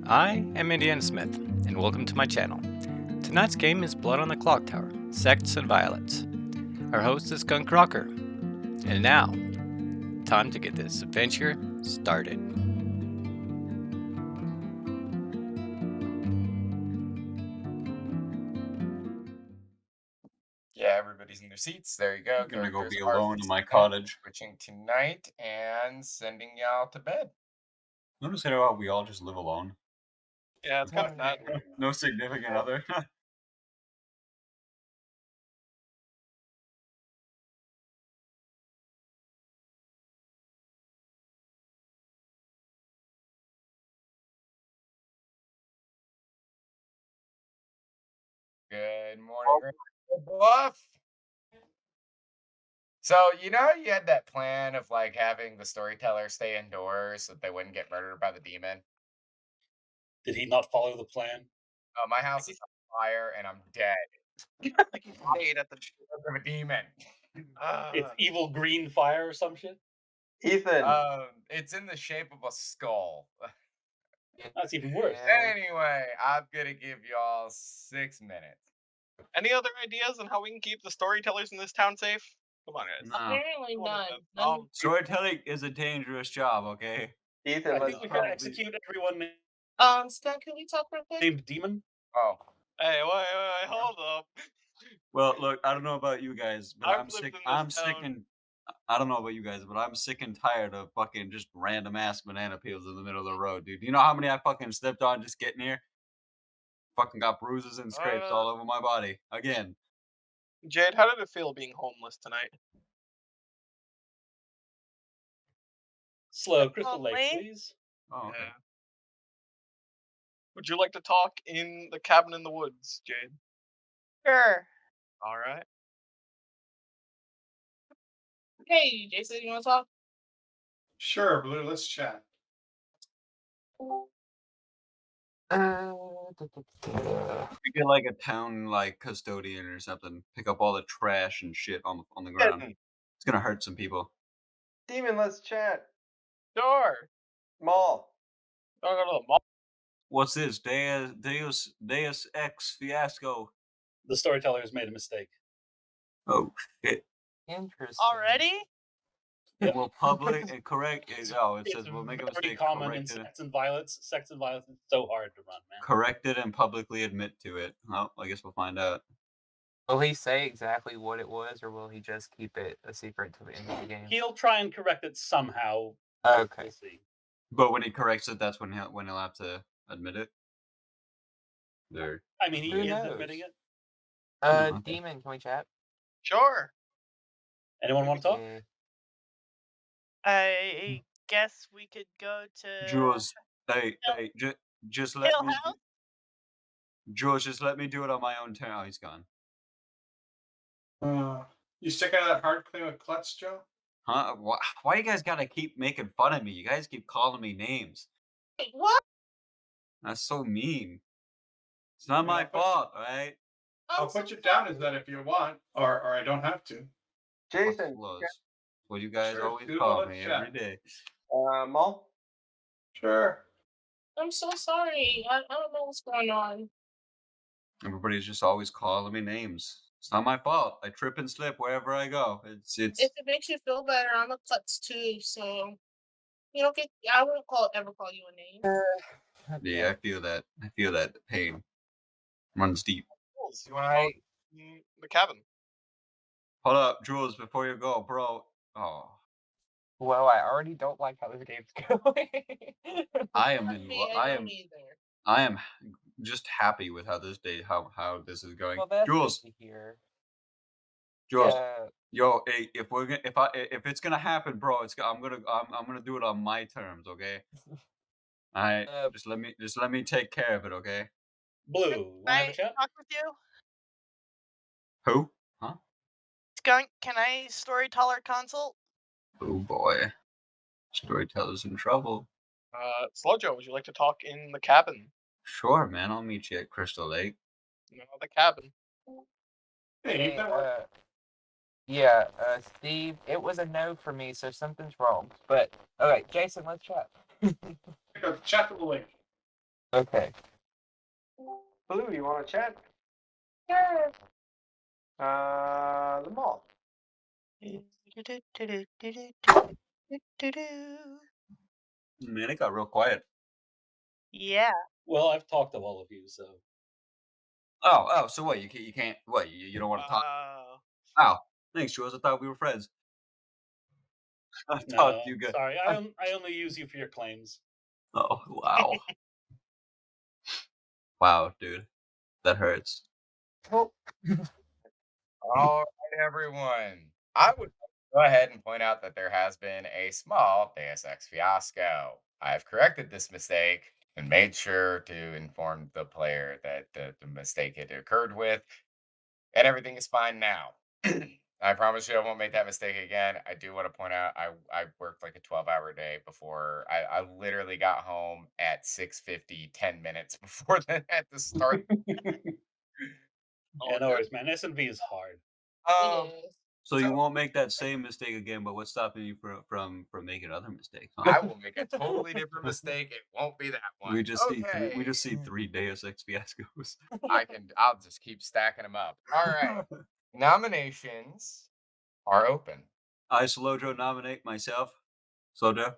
I am Indiana Smith, and welcome to my channel. Tonight's game is Blood on the Clocktower, Sects and Violets. Our host is Skunk Rocker. And now, time to get this adventure started. Yeah, everybody's in their seats. There you go. I'm gonna go Characters be are alone in my set, cottage. switching tonight and sending y'all to bed. Notice how we all just live alone. Yeah, it's kind of sad. No significant other. Good morning, Bluff. So, you had that plan of like having the storyteller stay indoors so that they wouldn't get murdered by the demon. Did he not follow the plan? My house is on fire and I'm dead Like he stayed at the. because of a demon. It's evil green fire or some shit? Ethan. It's in the shape of a skull. That's even worse. Anyway, I'm gonna give y'all 6 minutes. Any other ideas on how we can keep the storytellers in this town safe? Come on, guys. No. Apparently Come on, none. guys. Storytelling is a dangerous job, okay? Ethan, I let's think we should probably... execute everyone Scott, can we talk real quick? named Demon. Oh, Hey, wait, hold up. Well, look, I don't know about you guys, but I've I'm lived sick. in this I'm sick town. and I don't know about you guys, but I'm sick and tired of fucking just random ass banana peels in the middle of the road, dude. Do you know how many I fucking slipped on just getting here? Fucking got bruises and scrapes all over my body again. Jade, how did it feel being homeless tonight? Slow, Crystal Lake, Lonely? please. Oh, okay. Yeah. Would you like to talk in the cabin in the woods, Jade? Sure. All right. Hey, Jason, you want to talk? Sure, Blue, let's chat. You get like a town like custodian or something, pick up all the trash and shit on the ground. It's gonna hurt some people. Demon, let's chat. Sure. Mall. I'll go to the mall. What's this? Deus Ex Fiasco. The storytellers made a mistake. Oh shit. Interesting. Already? Yeah. Well, public and correct. It says we'll make a very mistake. common in Correct it, Sects and Violets. Sects and Violets is so hard to run, man. correct it and publicly admit to it. Well, I guess we'll find out. Will he say exactly what it was, or will he just keep it a secret till the end of the game? He'll try and correct it somehow. Okay. We'll see. But when he corrects it, that's when he'll have to admit it. There. I mean, he Who is knows? admitting it. Okay. Demon, can we chat? Sure. Anyone want to talk? Yeah. I guess we could go to Jules, hey, just let Hill me. House? Jules, just let me do it on my own turn. Oh, he's gone. You sticking to that hard claim with Klutz, Joe? Huh? Why you guys gotta keep making fun of me? You guys keep calling me names. Wait, what? That's so mean. It's not Yeah, my but- fault, right? I'll put you down as that if you want, or I don't have to. Jason. Close. Well, you guys Sure, always do call let's me chat. every day. Mall. Sure. I'm so sorry. I don't know what's going on. Everybody's just always calling me names. It's not my fault. I trip and slip wherever I go. It's If it makes you feel better, I'm a klutz too, so you don't get. I won't ever call you a name. yeah. I feel that. I feel that the pain runs deep. Jules, you want to Right. talk in the cabin? Hold up, Jules. Before you go, bro. Oh, Well, I already don't like how this game's going. I am Not in. me, I I am. don't either. I am just happy with how this this is going. Well, that's Jules, good to hear. Jules. Yeah. Yo, hey, if it's gonna happen, bro, I'm gonna do it on my terms, okay? All right, just let me take care of it, okay? Blue, Can want to have I a chat? talk with you? Who? Huh? Skunk, can I storyteller consult? Oh boy, storyteller's in trouble. Slow Joe, would you like to talk in the cabin? Sure, man, I'll meet you at Crystal Lake. No, the cabin. Hey, Ethan, what? Steve, it was a no for me, so something's wrong. But okay, Jason, let's chat. Chat to the link. Okay. Blue, you want to chat? Sure. The mall. Man, it got real quiet. Yeah. Well, I've talked to all of you, so Oh, so what? You can't, what? You don't want to talk? Oh, thanks, Jules. I thought we were friends. I thought no. you got. Sorry, I only use you for your claims. Oh, wow. Wow, dude. That hurts. All right, everyone. I would go ahead and point out that there has been a small Deus Ex fiasco. I've corrected this mistake and made sure to inform the player that the mistake had occurred with, and everything is fine now. I promise you I won't make that mistake again. I do want to point out I worked like a 12-hour day before. I literally got home at 6:50, 10 minutes before then had to start. Yeah, no worries, man. S&B is hard. Um, It is. So you won't make that same mistake again, but what's stopping you from making other mistakes? Huh? I will make a totally different mistake. It won't be that one. We just see three. We Okay. just see 3 Deus Ex fiascos. I'll just keep stacking them up. All right. Nominations are open. I, Slojo, nominate myself. Slojo.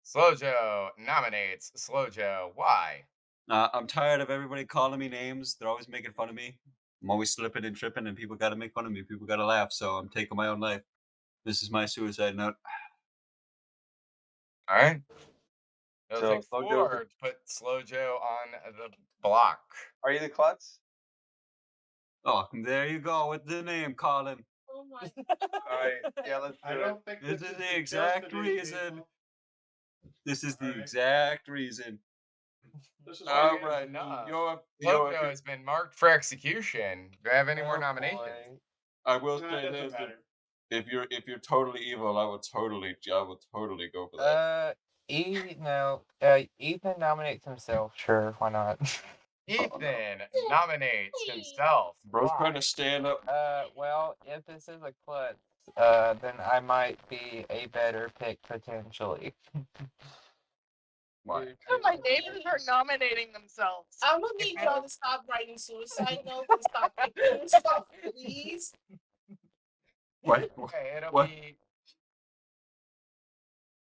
Slojo nominates Slojo. Why? I'm tired of everybody calling me names. They're always making fun of me. I'm always slipping and tripping, and people got to make fun of me. People got to laugh. So I'm taking my own life. This is my suicide note. All right. It'll So take Slojo's 4 to put Slojo on the block. Are you the klutz? Oh, there you go with the name calling. Oh my. All right. Yeah, let's do I it. don't think This this is is the exact today, reason. people. This is the Alright. exact reason. This is All why right. enough. Your You know, Slojo has been marked for execution. Do I have any more Oh, nominations? boy. I will That say doesn't this: matter. if you're totally evil, I would totally go for that. Ethan nominates himself. Sure, why not? Ethan nominates himself. Bro's Why? trying to stand up. Well, if this is a klutz, then I might be a better pick potentially. Why? Due My to- neighbors are nominating themselves. I'm gonna need y'all to stop writing suicide notes and stop picking stuff, please. What? Okay, it'll What? be.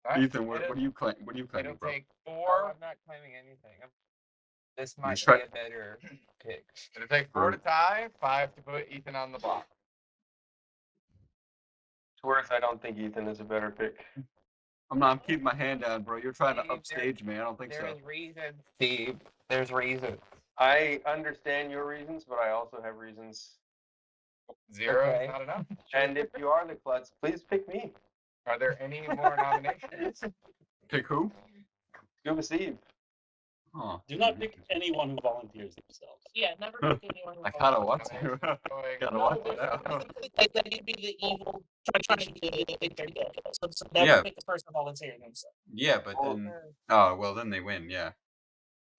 All right, Ethan, what are you claiming? What are you claiming, It'll bro? take Oh, 4. I'm not claiming anything. This might try- be a better pick. It'll take 4 to tie, 5 to put Ethan on the block. It's worth. I don't think Ethan is a better pick. I'm keeping my hand down, bro. You're trying to Steve, upstage me. I don't think so. There's reason, Steve. There's reason. I understand your reasons, but I also have reasons. 0 Okay. is not enough. And if you are the klutz, please pick me. Are there any more nominations? Pick who? Scuba Steve. Oh, Do not pick anyone who volunteers themselves. Yeah, never pick anyone. I kind of want to. Kind of No, want there's to. something that you'd be the evil trying to get. So never Yeah. pick the person volunteering themselves. Yeah, but Or- then. Oh well, then they win. Yeah.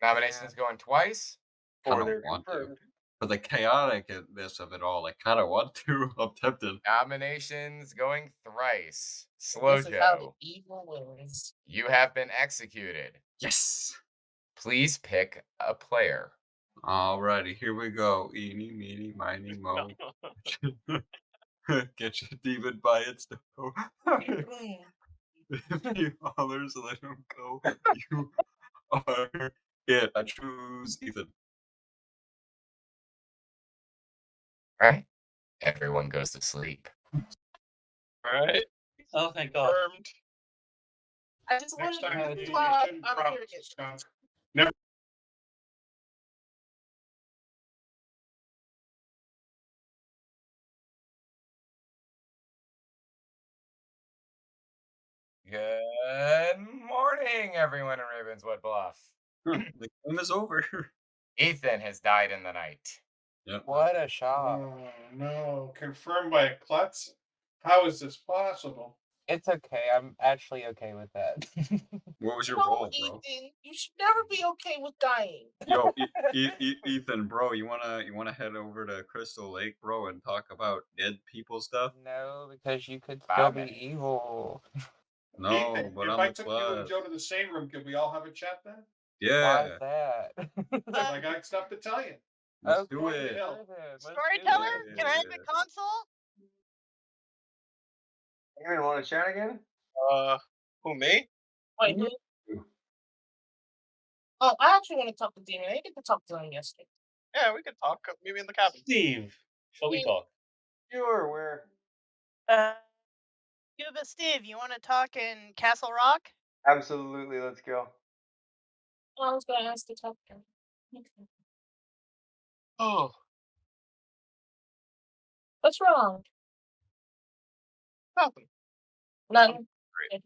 Nominations going twice. Kind Or of they're want to. confirmed. For the chaoticness of it all, I kind of want to. I'm tempted. Nominations going thrice. This is how the Slojo, evil wins. you have been executed. Yes. Please pick a player. Alrighty, here we go. Eeny, meeny, miny, mo. Get your demon by its toe. If he hollers, let him go. You are it. I choose Ethan. Right? Everyone goes to sleep. Right? Oh, thank God. Confirmed. I just Next wanted time to you I'm shouldn't prompt curious. skunk. Good morning, everyone in Ravenswood Bluff. The game is over. Ethan has died in the night. Yep. What a shock. Oh no! Confirmed by a klutz. How is this possible? It's okay. I'm actually okay with that. What was your No, role, bro? Ethan, you should never be okay with dying. Yo, Ethan, bro, you wanna head over to Crystal Lake, bro, and talk about dead people stuff? No, because you could 5 still be minutes. evil. No, Ethan, but if I'm I the took you and class. Joe to the same room, could we all have a chat then? Yeah. Why's that? Because I got stuff to tell you. Let's do Okay, it. sure then, let's do Storyteller, it. can I have the console? You want to chat again? Who, me? Wait, who? Oh, I actually want to talk to Demon. I didn't get to talk to him yesterday. Yeah, we could talk. Maybe in the cabin. Steve, shall we Yeah. talk? Sure, where? Cuba Steve, you want to talk in Castle Rock? Absolutely, let's go. I was going to ask to talk to him. Okay. Oh, What's wrong? nothing. Nothing. Great.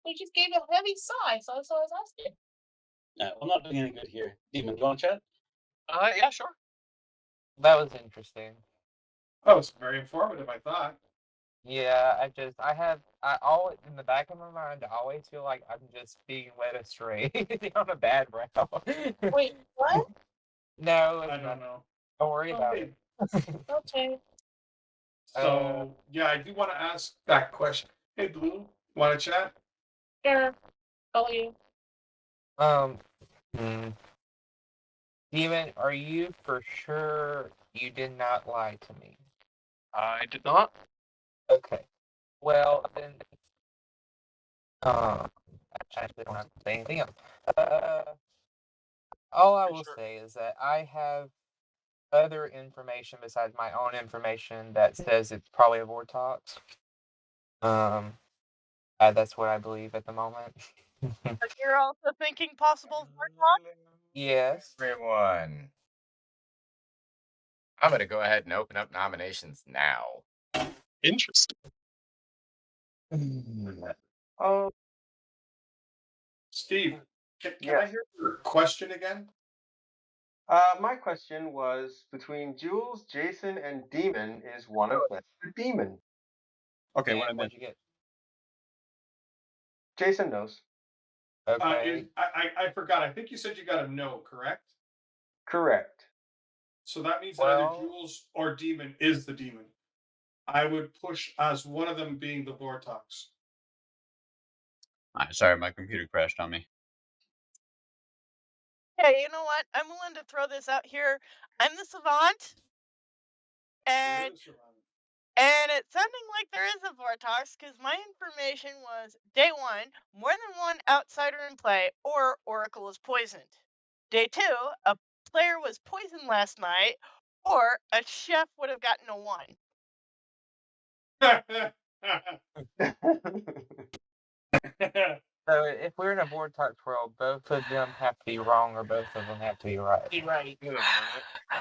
We just gave a heavy sigh, so that's all I was asking. No, I'm not doing any good here. Demon, do you want to chat? Yeah, sure. That was interesting. Oh, it's very informative, I thought. Yeah, I always, in the back of my mind, I always feel like I'm just being led astray on a bad route. Wait, what? No, it's I don't not. know. Don't worry about Okay. it. Okay. So, yeah, I do want to ask that question. Hey, Blue, want to chat? Sure. How are you? Hmm. Demon, are you for sure you did not lie to me? I did not. Okay. Well, then, actually, I don't have to say anything else. All I will Sure. say is that I have other information besides my own information that says it's probably a Vortox. That's what I believe at the moment. But you're also thinking possible Vortox? Yes. Everyone. I'm going to go ahead and open up nominations now. Interesting. Oh, Steve, can Yes. I hear your question again? my question was between Jules, Jason, and Demon, is one of them a demon? Okay, And what I what'd meant. you get? Jason knows. Okay. I forgot. I think you said you got a no, correct? Correct. So that means that either Well, Jules or Demon is the demon. I would push as one of them being the Vortox. Sorry, my computer crashed on me. Hey, you know what? I'm willing to throw this out here. I'm the savant, and it's sounding like there is a Vortox because my information was day 1, more than one outsider in play, or Oracle is poisoned. Day 2, a player was poisoned last night, or a chef would have gotten a 1. so if we're in a Vortox world, both of them have to be wrong or both of them have to be right. Be right. Wait a minute.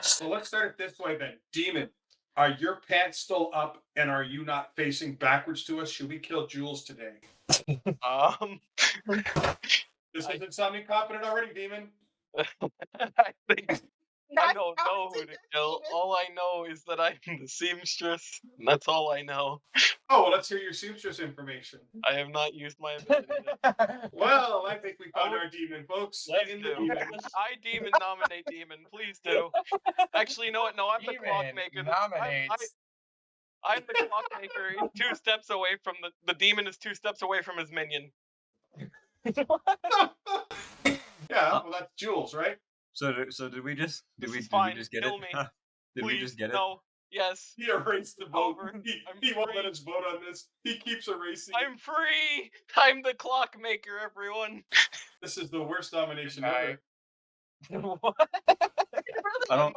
So let's start it this way then. Demon, are your pants still up and are you not facing backwards to us? Should we kill Jules today? This isn't sounding confident already, Demon. I think I Not don't know who to confident, kill. Demon. All I know is that I'm the seamstress. And that's all I know. Oh, well, let's hear your seamstress information. I have not used my ability yet. Well, I think we found would- our demon, folks. Let's In the do demon. it. I demon nominate demon. Please do. Actually, you know what? No, I'm the clockmaker. Nominates. I'm the clockmaker. He's 2 steps away from the demon is 2 steps away from his minion. Yeah, well, that's Jules, right? So did we just This is did fine. we just get Kill it? me. Did Please, we just get it? no. Yes. He erased the vote. Over. He won't let free. us vote on this. He keeps erasing. I'm free. I'm the clockmaker, everyone. This is the worst nomination Hi. ever. What? I don't.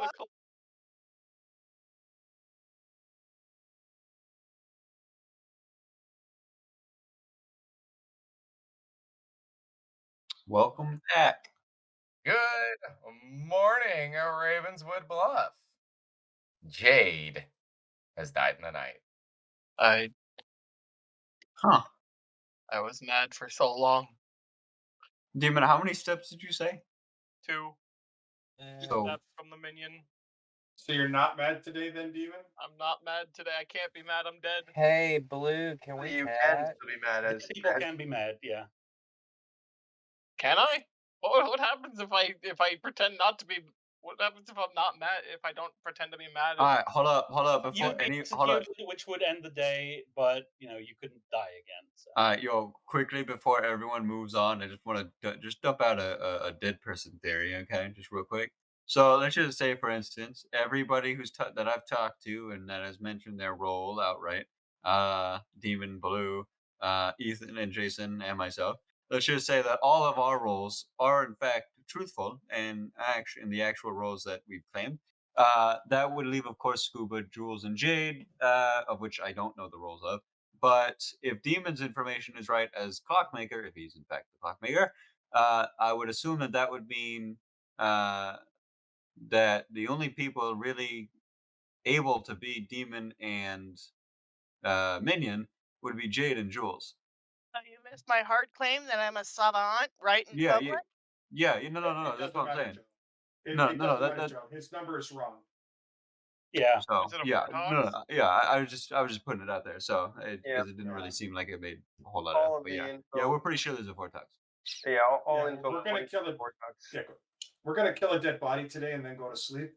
Welcome back. Good morning, Ravenswood Bluff. Jade has died in the night. Huh. I was mad for so long. Demon, how many steps did you say? 2 So steps from the minion. So you're not mad today, then, Demon? I'm not mad today. I can't be mad. I'm dead. Hey, Blue, can we You can chat? still be mad as People can be mad, yeah. Can I? What happens if I pretend not to be? What happens if I'm not mad? If I don't pretend to be mad? All right, hold up. Before You'd be any, hold up. executed, which would end the day, but you couldn't die again. So. Yo, quickly before everyone moves on, I just want to just dump out a dead person theory, okay? Just real quick. So let's just say, for instance, everybody that I've talked to and that has mentioned their role outright, Demon, Blue, Ethan, and Jason, and myself. Let's just say that all of our roles are in fact truthful and in the actual roles that we've claimed. That would leave, of course, Scuba, Jules, and Jade, of which I don't know the roles of. But if Demon's information is right as Clockmaker, if he's in fact the Clockmaker, I would assume that would mean that the only people really able to be Demon and Minion would be Jade and Jules. Oh, you missed my hard claim that I'm a savant, right in Yeah, public? no. That's what I'm saying. It No, doesn't matter, that. Joe. His number is wrong. Yeah. So Is it a yeah, Vortox? yeah. I was just putting it out there. So because Yeah. it didn't really seem like it made a whole lot All of. of But the yeah, info. we're pretty sure there's a Vortex. Yeah, all Yeah, info. we're gonna points kill to it. Vortex. Yeah, we're gonna kill a dead body today and then go to sleep.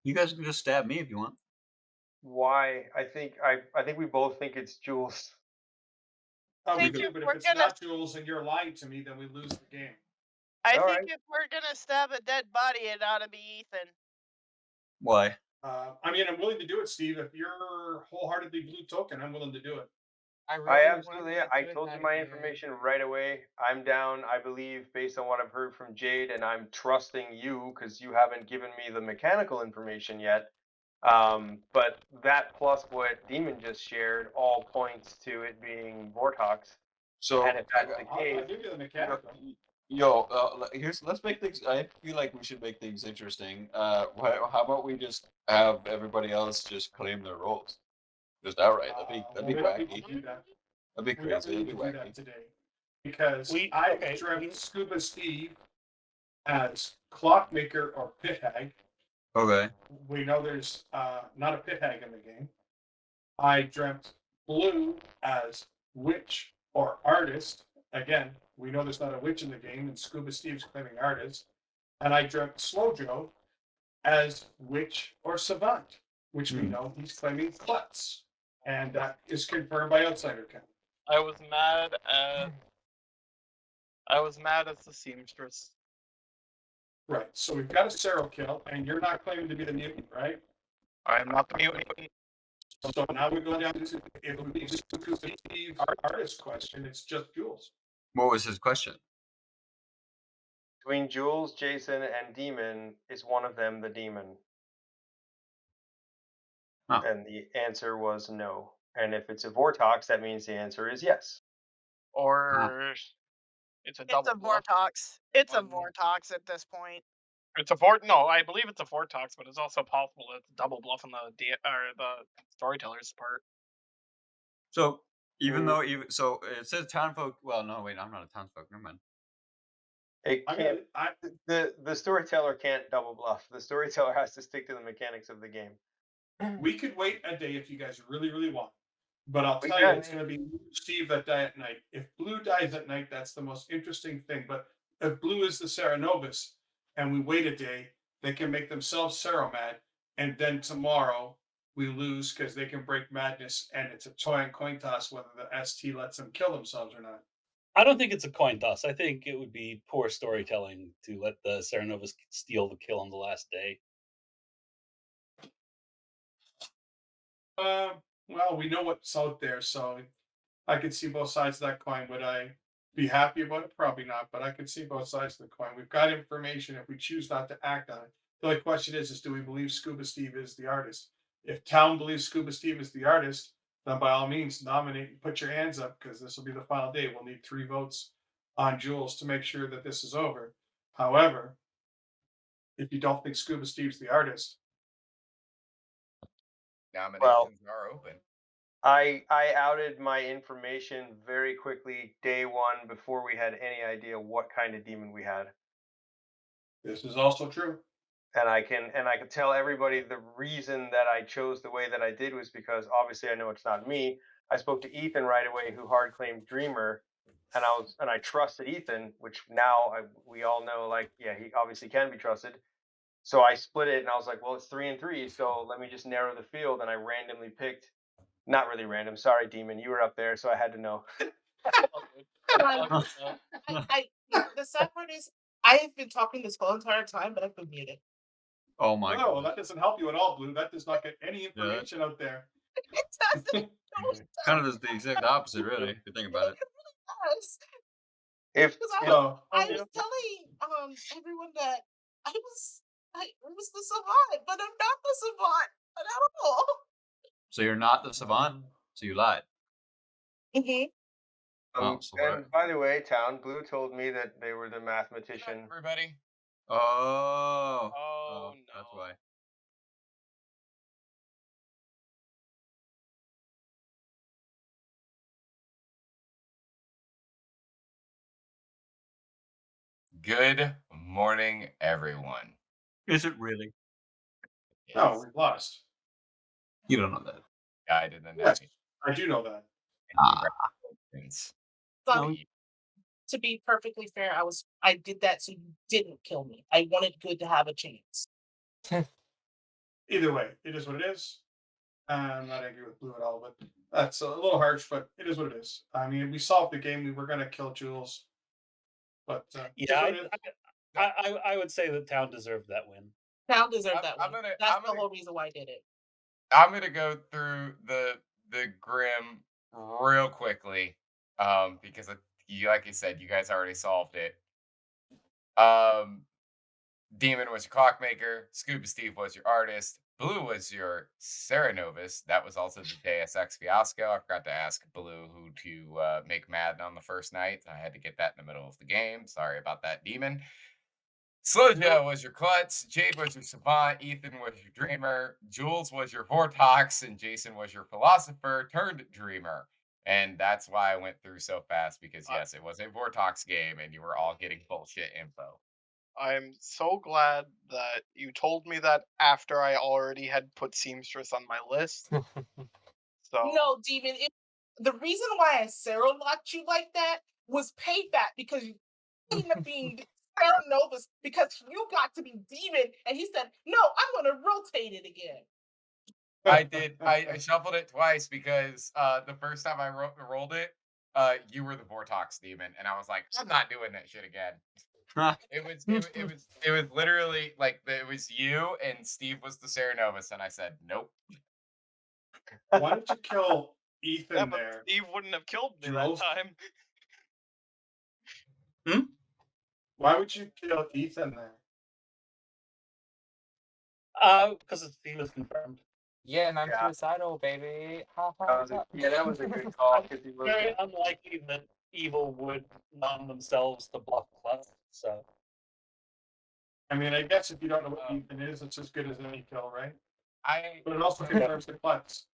You guys can just stab me if you want. Why? I think we both think it's Jules. Oh, we think do, if but if we're it's gonna, not Jules and you're lying to me, then we lose the game. I All think right. if we're gonna stab a dead body, it ought to be Ethan. Why? I mean, I'm willing to do it, Steve. If you're wholeheartedly blue token, I'm willing to do it. I absolutely. I told you my information right away. I'm down. I believe, based on what I've heard from Jade, and I'm trusting you because you haven't given me the mechanical information yet. But that plus what Demon just shared all points to it being Vortox. So And if that's the I'll case, give you the mechanical. let's make things. I feel like we should make things interesting. How about we just have everybody else just claim their roles, just outright? That'd be We don't need wacky. to do that. That'd be We don't crazy. need That'd to be do that wacky. today because We- I okay, dreamt we- Scuba Steve as Clockmaker or Pit Hag. Okay. We know there's not a Pit Hag in the game. I dreamt Blue as Witch or Artist. Again, we know there's not a witch in the game, and Scuba Steve's claiming Artist. And I dreamt Slow Joe as Witch or Savant, which we know he's claiming Klutz. And that is confirmed by Outsider Count. I was mad as the seamstress. Right. So we've got a serial kill, and you're not claiming to be the mutant, right? I am not the mutant. So now we go down to if we leave Steve artist question, it's just Jules. What was his question? between Jules, Jason, and Demon, is one of them the demon? Huh. And the answer was no. And if it's a Vortox, that means the answer is yes. Or it's a It's double a bluff. Vortox. It's a Um, Vortox at this point. It's a no, I believe it's a Vortox, but it's also possible that it's a double bluff on the storyteller's part. So so it says townfolk. Well, no, wait, I'm not a townfolk. Never mind. It can't. The storyteller can't double bluff. The storyteller has to stick to the mechanics of the game. We could wait a day if you guys really, really want. But I'll We tell you, can. it's going to be Steve that die at night. If Blue dies at night, that's the most interesting thing. But if Blue is the Serenovus and we wait a day, they can make themselves Seromad. And then tomorrow we lose because they can break madness. And it's a toy and coin toss whether the ST lets them kill themselves or not. I don't think it's a coin toss. I think it would be poor storytelling to let the Serenovus steal the kill on the last day. Well, we know what's out there, so I could see both sides of that coin. Would I be happy about it? Probably not, but I could see both sides of the coin. We've got information. If we choose not to act on it, the only question is do we believe Scuba Steve is the artist? If town believes Scuba Steve is the artist, then by all means nominate and put your hands up because this will be the final day. We'll need 3 votes on Jules to make sure that this is over. However, if you don't think Scuba Steve's the artist, Nominations are open. I outed my information very quickly day one before we had any idea what kind of demon we had. this is also true. And I can tell everybody the reason that I chose the way that I did was because obviously I know it's not me. I spoke to Ethan right away, who hard claimed Dreamer, and I trusted Ethan, which now we all know, like, yeah, he obviously can be trusted. So I split it, and I was like, well, it's 3-3, so let me just narrow the field. And I randomly picked, not really random. Sorry, Demon, you were up there, so I had to know. The sad part is I have been talking this whole entire time, but I've been muted. Oh my No, god. that doesn't help you at all, Blue. That does not get any information out there. It doesn't. Kind of just the exact opposite, really, if you think about it. Yes. If Because So, I was telling everyone that I was the savant, but I'm not the savant at all. So you're not the savant, so you lied. Mm-hmm. Oh, so what? and by the way, Town Blue told me that they were the mathematician. Everybody. Oh, no. that's why. Good morning, everyone. Is it really? no, we've lost. You don't know that. I didn't know. Yes, I do know that. Congratulations. So, to be perfectly fair, I did that so you didn't kill me. I wanted Good to have a chance. Either way, it is what it is. I'm not angry with Blue at all, but that's a little harsh, but it is what it is. I mean, we solved the game. We were going to kill Jules. But Yeah, I would say the Town deserved that win. Town deserved that I'm win. gonna- That's I'm the gonna- whole reason why I did it. I'm gonna go through the Grim real quickly, because you, like you said, you guys already solved it. Demon was your clockmaker. Scuba Steve was your artist. Blue was your Serenovus. That was also the Deus Ex Fiasco. I forgot to ask Blue who to make mad on the first night. I had to get that in the middle of the game. Sorry about that, Demon. Slow Joe was your klutz, Jade was your savant, Ethan was your dreamer, Jules was your vortox, and Jason was your philosopher turned dreamer. And that's why I went through so fast, because yes, it was a vortox game and you were all getting bullshit info. I'm so glad that you told me that after I already had put Seamstress on my list. So No, Demon. The reason why I Sarah locked you like that was payback because you ended up being Sarah Novus because you got to be Demon, and he said, "No, I'm going to rotate it again." I did. I shuffled it twice because the first time I rolled it, you were the vortox demon, and I was like, I'm not doing that shit again. It was literally like it was you and Steve was the Serenovus, and I said nope. why did you kill Ethan yeah, but there? Steve wouldn't have killed me Jules? that time. Why would you kill Ethan there? Because he was confirmed. Yeah, and I'm Yeah. suicidal, baby. Ha, ha, That was ha. that was a good call because he was. Very unlikely that evil would numb themselves to bluff plus. So I mean, I guess if you don't know what Ethan is, it's as good as any kill, right? I But it also confirms the klutz.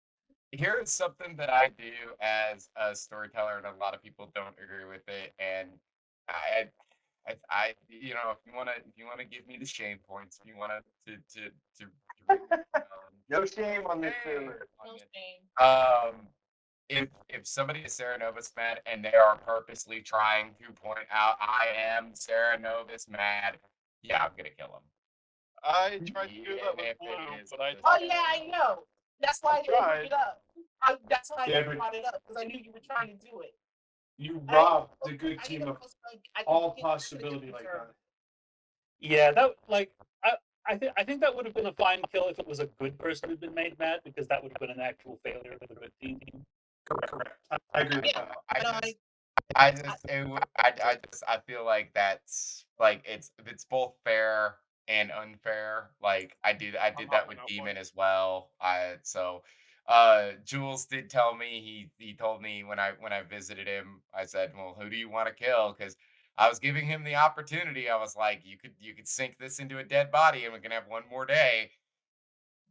Here's something that I do as a storyteller, and a lot of people don't agree with it. And you know, if you wanna give me the shame points, if you wanna to bring me down, No shame on this hey, server. No shame. if somebody is Sarah Novus mad and they are purposely trying to point out I am Sarah Novus mad, yeah, I'm gonna kill him. I tried to do Even that with if it Blue, is but I the Oh tried. yeah, I know. That's why I didn't bring tried. it up. That's why I Yeah, didn't but- brought it up because I knew you were trying to do it. You I- robbed the good I team even of was like, I can all get possibility the like server. that. yeah, that I think that would have been a fine kill if it was a good person who'd been made mad, because that would have been an actual failure for the good team. Correct. I agree with that. I feel like that's like it's both fair and unfair. Like I did that with Demon as well. Jules did tell me he told me when I visited him, I said, well, who do you want to kill? Because I was giving him the opportunity. I was like, you could sink this into a dead body and we can have one more day.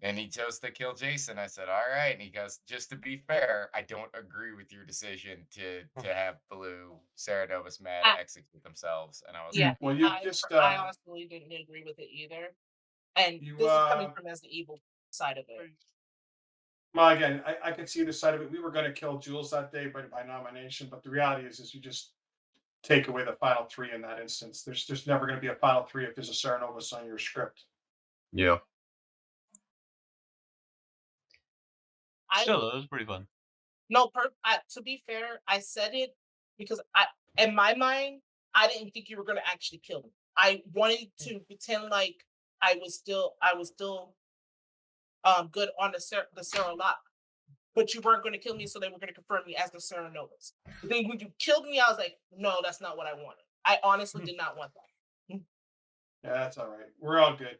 And he chose to kill Jason. I said, all right. And he goes, just to be fair, I don't agree with your decision to have Blue, Sarah Novus Mad execute themselves. And I was Yeah, like, Well, you just I honestly didn't agree with it either. And You, this is coming from as the evil side of it. well, again, I could see the side of it. We were going to kill Jules that day by nomination, but the reality is you just take away the final three in that instance. There's never going to be a final three if there's a Serenovus on your script. Yeah. I Still, it was pretty fun. no, to be fair, I said it because in my mind, I didn't think you were gonna actually kill me. I wanted to pretend like I was still good on the Sarah lot, but you weren't gonna kill me, so they were gonna confirm me as the Sarah Novas. But then when you killed me, I was like, no, that's not what I wanted. I honestly did not want that. Yeah, that's all right. We're all good.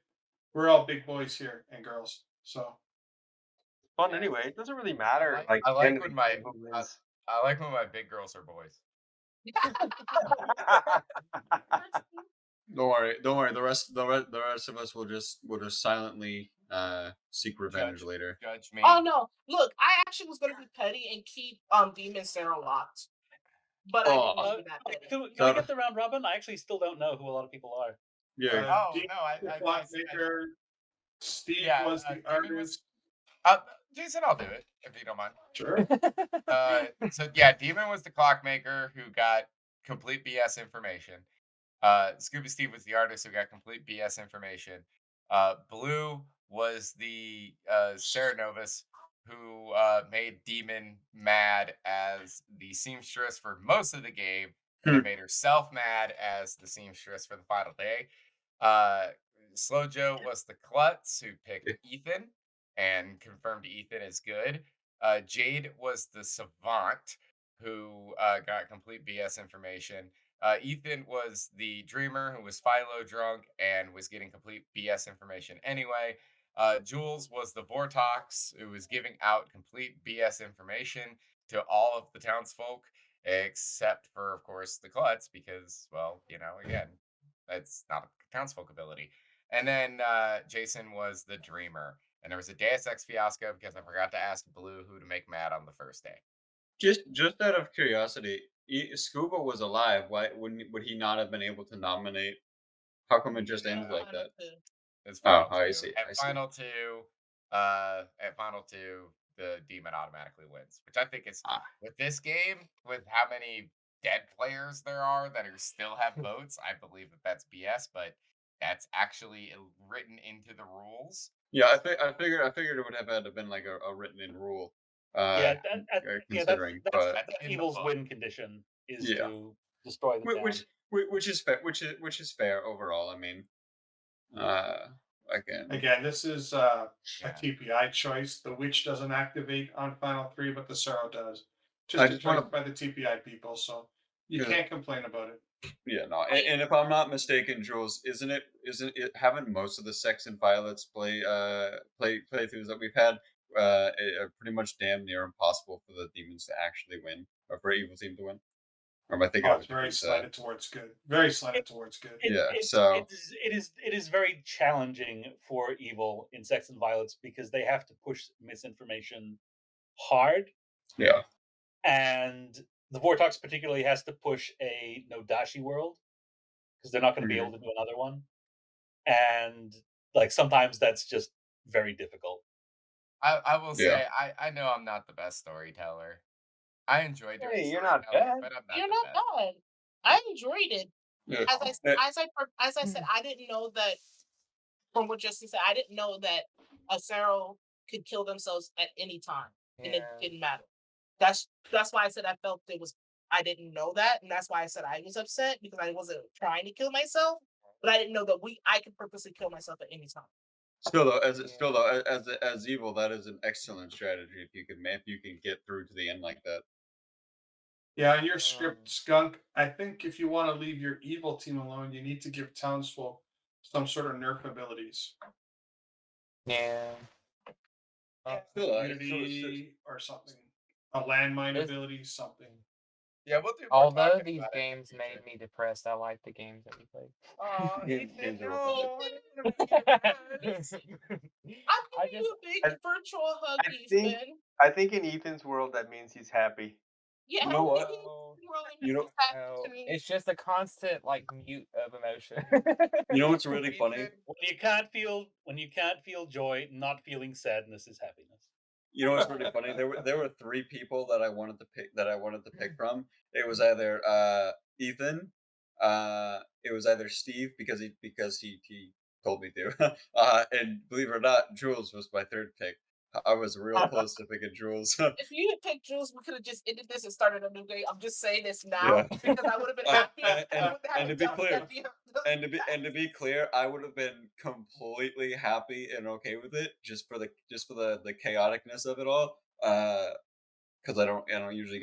We're all big boys here and girls. So Fun anyway. It doesn't really matter. Like, I at the end like of when the my day, who wins. I like when my big girls are boys. Don't worry. Don't worry. The rest of us will just silently seek revenge Judge, later. judge me. Oh no, look, I actually was gonna be petty and keep Demon Sarah locked, but I didn't want to be that petty. Can we So- get the round robin? I actually still don't know who a lot of people are. Yeah. Oh Dean no, the I clockmaker, Steve yeah, was the Demon was- artist. Jason, I'll do it if you don't mind. Sure. So yeah, Demon was the clockmaker who got complete BS information. Scuba Steve was the artist who got complete BS information. Blue was the Sarah Novus who made Demon mad as the seamstress for most of the game, and then made herself mad as the seamstress for the final day. Slow Joe was the klutz who picked Ethan and confirmed Ethan is good. Jade was the savant who got complete BS information. Ethan was the dreamer who was Philo drunk and was getting complete BS information anyway. Jules was the Vortox who was giving out complete BS information to all of the townsfolk, except for, of course, the Klutz, because, well, again, that's not a townsfolk ability. And then Jason was the dreamer. And there was a Deus Ex fiasco because I forgot to ask Blue who to make mad on the first day. Just out of curiosity, Scuba was alive. Why would he not have been able to nominate? How come it just ended like that? It's final Oh, I two. see. At final two, the demon automatically wins, which I think is with this game, with how many dead players there are that still have votes. I believe that's BS, but that's actually written into the rules. Yeah, I figured it would have had to have been like a written in rule. Considering, but that's evil's win condition is Yeah. to destroy the town. which is fair. Which is fair overall. I mean, Again, this is a TPI choice. The witch doesn't activate on final three, but the sorrow does. I Just just a choice wanna- by the TPI people, so you Yeah. can't complain about it. Yeah, no, and if I'm not mistaken, Jules, isn't it haven't most of the Sects and Violets playthroughs that we've had are pretty much damn near impossible for the demons to actually win, or for evil team to win? Or am I thinking Oh, of it's a very different slanted towards good. Very slanted towards good. It is very challenging for evil in Sects and Violets because they have to push misinformation hard. Yeah. And the Vortox particularly has to push a Nodashi world because they're not going to be able to do another one. And like sometimes that's just very difficult. I will say I know I'm not the best storyteller. I enjoy doing Hey, you're not storytelling, bad. but I'm not You're the not best. bad. I enjoyed it. Yeah. As I said, I didn't know that. From what Justin said, I didn't know that a Sarah could kill themselves at any time, and it didn't matter. That's why I said I felt it was. I didn't know that, and that's why I said I was upset because I wasn't trying to kill myself, but I didn't know that I could purposely kill myself at any time. Still though, as evil, that is an excellent strategy if you can get through to the end like that. Yeah, in your script, Skunk, I think if you want to leave your evil team alone, you need to give townsfolk some sort of nerf abilities. Yeah. Immunity or something. A landmine ability, something. Yeah, we'll do. Although these games made me depressed, I like the games that we played. Oh, Ethan, no! I'm giving you a big virtual hug, Ethan. I think in Ethan's world that means he's happy. Yeah, You know what? It's just a constant like mute of emotion. You know what's really funny? When you can't feel joy, not feeling sadness is happiness. You know what's really funny? There were three people that I wanted to pick from. It was either Ethan, it was either Steve because he told me to. And believe it or not, Jules was my third pick. I was real close to picking Jules. If you had picked Jules, we could have just ended this and started a new game. I'm just saying this now Yeah. because I would have been happy. I wouldn't have And to to be tell you clear, at the end. and to be clear, I would have been completely happy and okay with it just for the chaoticness of it all. Because I don't usually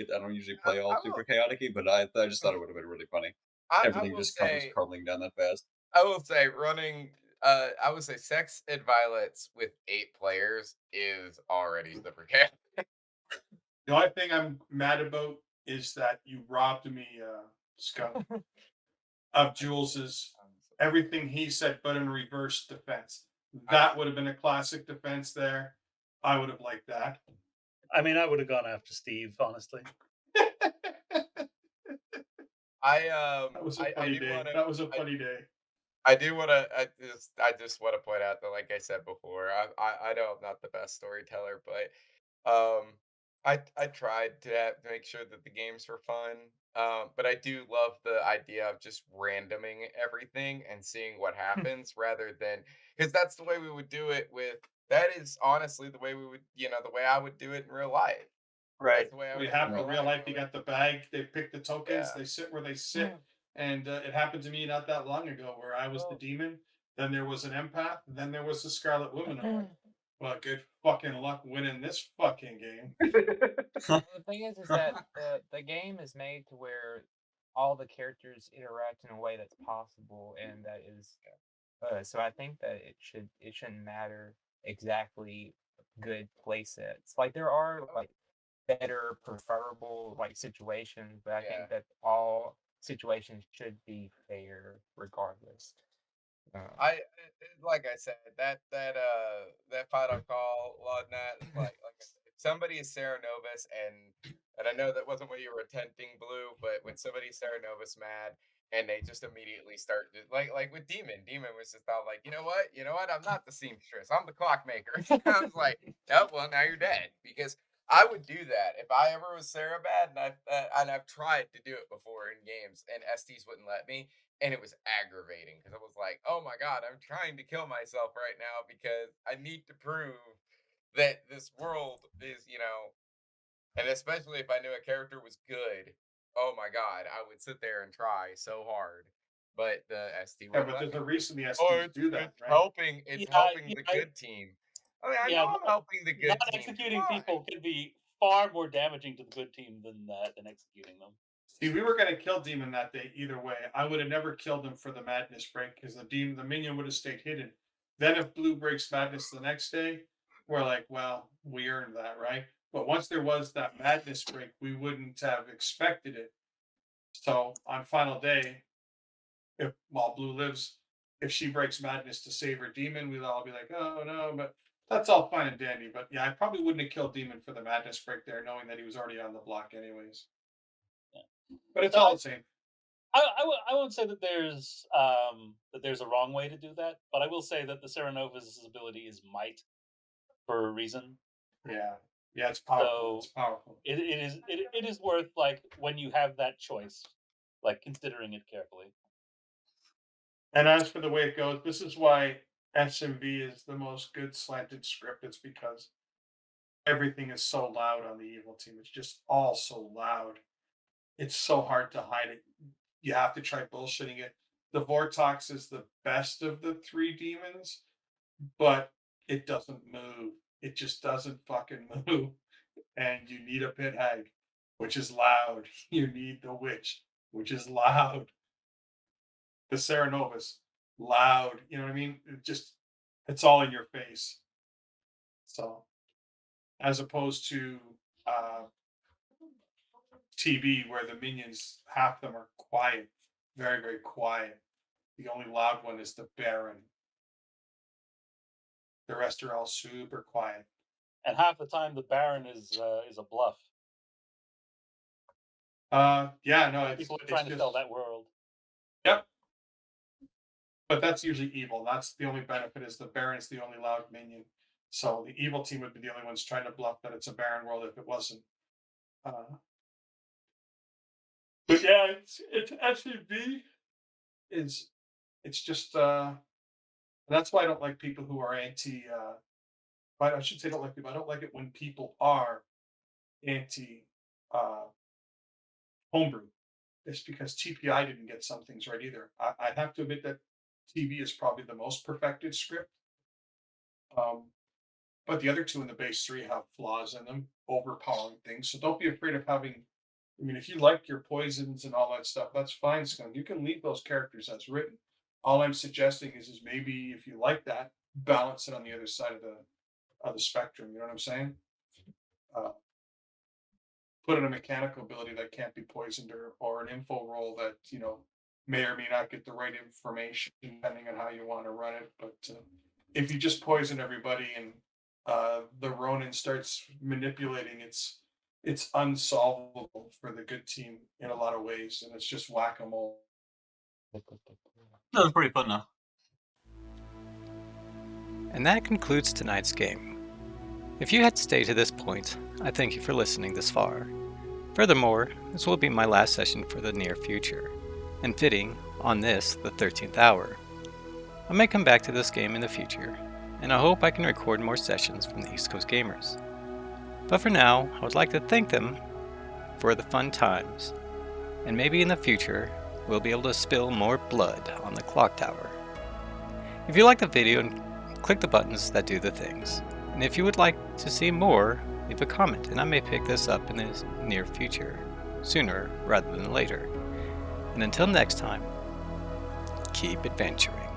play all I will. super chaotic but I just thought it would have been really funny. I Everything will just comes say. crumbling down that fast. I will say running. I would say Sex and Violets with 8 players is already super chaotic. The only thing I'm mad about is that you robbed me, Skunk, of Jules's everything he said, but in reverse defense. That would have been a classic defense there. I would have liked that. I mean, I would have gone after Steve, honestly. That was a I funny do day. want to. That was a funny day. I do want to. I just want to point out that, like I said before, I know I'm not the best storyteller, but I tried to make sure that the games were fun. But I do love the idea of just randoming everything and seeing what happens, rather than because that's the way we would do it with. That is honestly the way we would, the way I would do it in real life. That's Right. the way I We would do it in have in real real life. life. You got the bag. They pick the tokens. Yeah. They sit where they sit, and it happened to me not that long ago where I was the demon. Then there was an empath. Then there was the Scarlet Woman. I'm like, well, good fucking luck winning this fucking game. Well, the thing is that the game is made to where all the characters interact in a way that's possible, and that is so I think that it shouldn't matter exactly good play sets. Like there are like better preferable like situations, but I Yeah. think that all situations should be fair regardless. Like I said, that final call on that, like I said, if somebody is Sarah Novus, and I know that wasn't what you were attempting, Blue, but when somebody is Sarah Novus mad and they just immediately start like with Demon was just all like, you know what, I'm not the seamstress, I'm the clockmaker. I was like, oh well, now you're dead, because I would do that if I ever was Sarah bad, and I've tried to do it before in games, and STs wouldn't let me, and it was aggravating because I was like, "Oh my god, I'm trying to kill myself right now because I need to prove that this world is, and especially if I knew a character was good. Oh my god, I would sit there and try so hard, but the ST Yeah, wouldn't but let there's me. a reason the Oh, SDs do that, it's right? helping. It's Yeah, helping yeah, the good team. I mean, I yeah. know I'm helping the Not good team. executing Come on. people can be far more damaging to the good team than executing them. See, we were gonna kill Demon that day either way. I would have never killed him for the madness break because the minion would have stayed hidden. Then if Blue breaks madness the next day, we're like, well, we earned that, right? But once there was that madness break, we wouldn't have expected it. So on final day, if while Blue lives, if she breaks madness to save her demon, we'll all be like, oh no, but that's all fine and dandy. But yeah, I probably wouldn't have killed Demon for the madness break there, knowing that he was already on the block anyways. But it's So all the same. I won't say that there's a wrong way to do that, but I will say that the Serenovus' ability is might for a reason. Yeah, yeah, it's powerful. So It's powerful. it is worth like when you have that choice, like considering it carefully. And as for the way it goes, this is why SMV is the most good slanted script. It's because everything is so loud on the evil team. It's just all so loud. It's so hard to hide it. You have to try bullshitting it. The Vortox is the best of the three demons, but it doesn't move. It just doesn't fucking move. And you need a pit hag, which is loud. You need the witch, which is loud. The Serenovus, loud. You know what I mean? It's all in your face. So, as opposed to uh, TV, where the minions, half them are quiet, very, very quiet. The only loud one is the Baron. The rest are all super quiet. And half the time the Baron is a bluff. Yeah, no, People are trying to sell that world. Yep. But that's usually evil. That's the only benefit is the Baron's the only loud minion. So the evil team would be the only ones trying to bluff that it's a Baron world if it wasn't. But yeah, it's SUV. It's just And that's why I don't like people who are I should say don't like people. I don't like it when people are anti uh, homebrew. It's because TPI didn't get some things right either. I have to admit that TV is probably the most perfected script. Um, but the other two in the base three have flaws in them, overpowering things. So don't be afraid of having. I mean, if you like your poisons and all that stuff, that's fine, Skunk. You can leave those characters as written. All I'm suggesting is maybe if you like that, balance it on the other side of the spectrum. You know what I'm saying? Uh, put in a mechanical ability that can't be poisoned, or an info roll that may or may not get the right information depending on how you want to run it. But if you just poison everybody and the Ronin starts manipulating, it's unsolvable for the good team in a lot of ways, and it's just whack-a-mole. That was pretty fun though. And that concludes tonight's game. If you had stayed to this point, I thank you for listening this far. Furthermore, this will be my last session for the near future, and fitting on this, the 13th hour. I may come back to this game in the future, and I hope I can record more sessions from the East Coast Gamers. But for now, I would like to thank them for the fun times, and maybe in the future, we'll be able to spill more blood on the Clocktower. If you like the video, click the buttons that do the things. And if you would like to see more, leave a comment and I may pick this up in the near future, sooner rather than later. And until next time, keep adventuring.